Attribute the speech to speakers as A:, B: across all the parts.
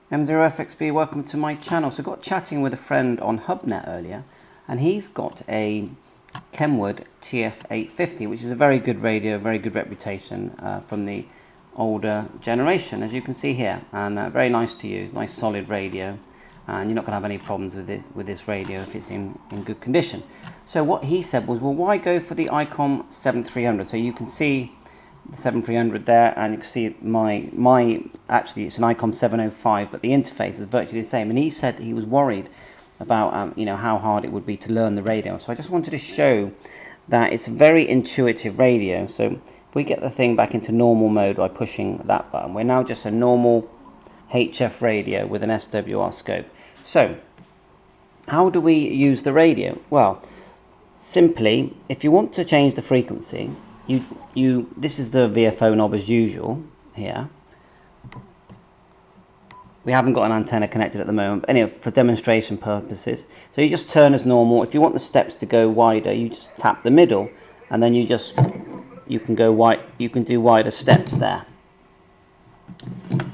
A: M0FXB, welcome to my channel. So I got chatting with a friend on HubNet earlier, and he's got a Kenwood TS850, which is a very good radio, very good reputation from the older generation, as you can see here, and very nice to use, nice solid radio, and you're not going to have any problems with this radio if it's in good condition. So what he said was, well, why go for the Icom 7300? So you can see the 7300 there, and you can see actually it's an Icom 705, but the interface is virtually the same. And he said that he was worried about you know, how hard it would be to learn the radio. So I just wanted to show that it's a very intuitive radio. So if we get the thing back into normal mode by pushing that button, we're now just a normal HF radio with an SWR scope. So how do we use the radio? Well, simply, if you want to change the frequency, this is the VFO knob as usual here. We haven't got an antenna connected at the moment, but anyway, for demonstration purposes. So you just turn as normal. If you want the steps to go wider, you just tap the middle, and then you can go wide. You can do wider steps there.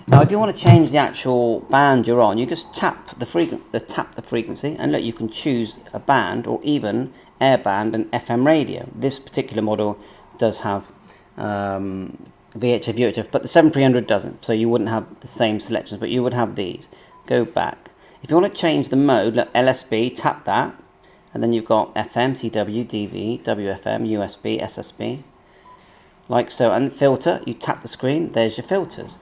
A: Now, if you want to change the actual band you're on, you just tap the frequency, and look, you can choose a band or even airband and FM radio. This particular model does have VHF, UHF, but the 7300 doesn't, so you wouldn't have the same selections, but you would have these. Go back. If you want to change the mode, look, LSB, tap that, and then you've got FM, CW, DV, WFM, USB, SSB, like so. And filter, you tap the screen, there's your filters.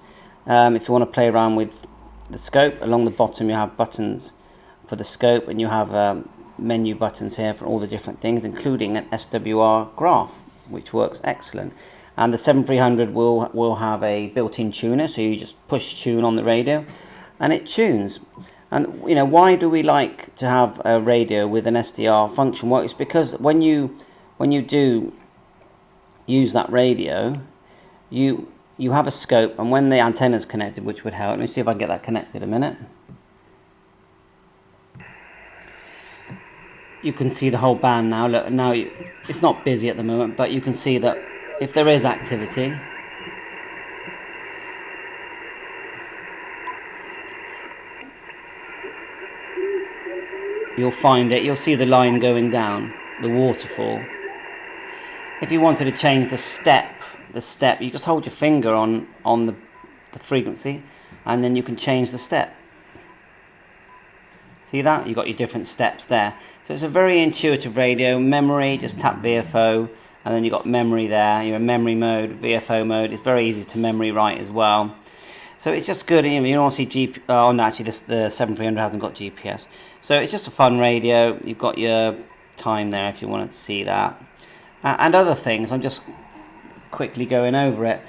A: If you want to play around with the scope, along the bottom you have buttons for the scope, and you have menu buttons here for all the different things, including an SWR graph, which works excellent. And the 7300 will have a built-in tuner, so you just push tune on the radio and it tunes. And you know, why do we like to have a radio with an SDR function? Well, it's because when you do use that radio, you have a scope, and when the antenna is connected, which would help. Let me see if I can get that connected a minute. You can see the whole band now. Look, now it's not busy at the moment, but you can see that if there is activity, you'll find it. You'll see the line going down, the waterfall. If you wanted to change the step, you just hold your finger on the frequency, and then you can change the step. See that? You've got your different steps there. So it's a very intuitive radio. Memory, just tap VFO, and then you've got memory there. You're in memory mode, VFO mode. It's very easy to memory write as well. So it's just good. You don't want to see oh no, actually the 7300 hasn't got GPS. So it's just a fun radio. You've got your time there if you want to see that. And other things. I'm just quickly going over it.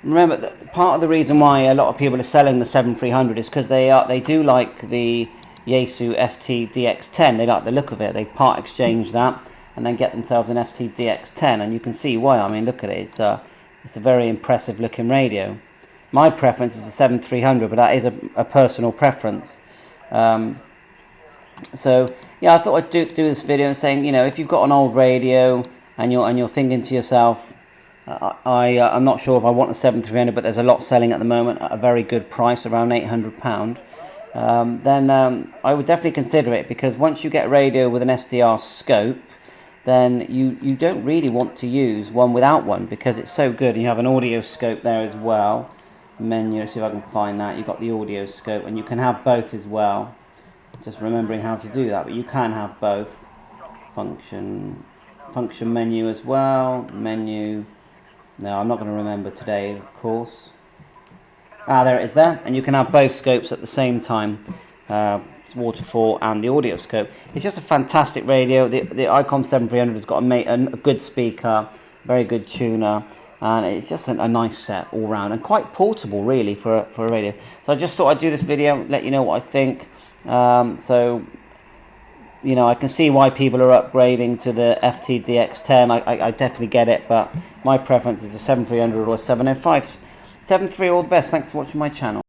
A: Remember that part of the reason why a lot of people are selling the 7300 is because they do like the Yaesu FTDX10. They like the look of it. They part exchange that and then get themselves an FTDX10, and you can see why. I mean, look at it. It's a very impressive looking radio. My preference is the 7300, but that is a personal preference. So yeah, I thought I'd do this video saying, you know, if you've got an old radio and you're thinking to yourself, I'm not sure if I want a 7300, but there's a lot selling at the moment at a very good price, around £800. Then I would definitely consider it, because once you get a radio with an SDR scope, then you don't really want to use one without one, because it's so good. And you have an audio scope there as well. Menu, see if I can find that. You've got the audio scope, and you can have both as well. Just remembering how to do that, but you can have both. Function menu as well. Menu. No, I'm not going to remember today, of course. There it is there, and you can have both scopes at the same time. It's waterfall and the audio scope. It's just a fantastic radio. The Icom 7300 has got a good speaker, very good tuner, and it's just a nice set all round, and quite portable really for a radio. So I just thought I'd do this video, let you know what I think. So you know, I can see why people are upgrading to the FTDX10. I definitely get it, but my preference is a 7300 or a 705. 7.3, all the best. Thanks for watching my channel.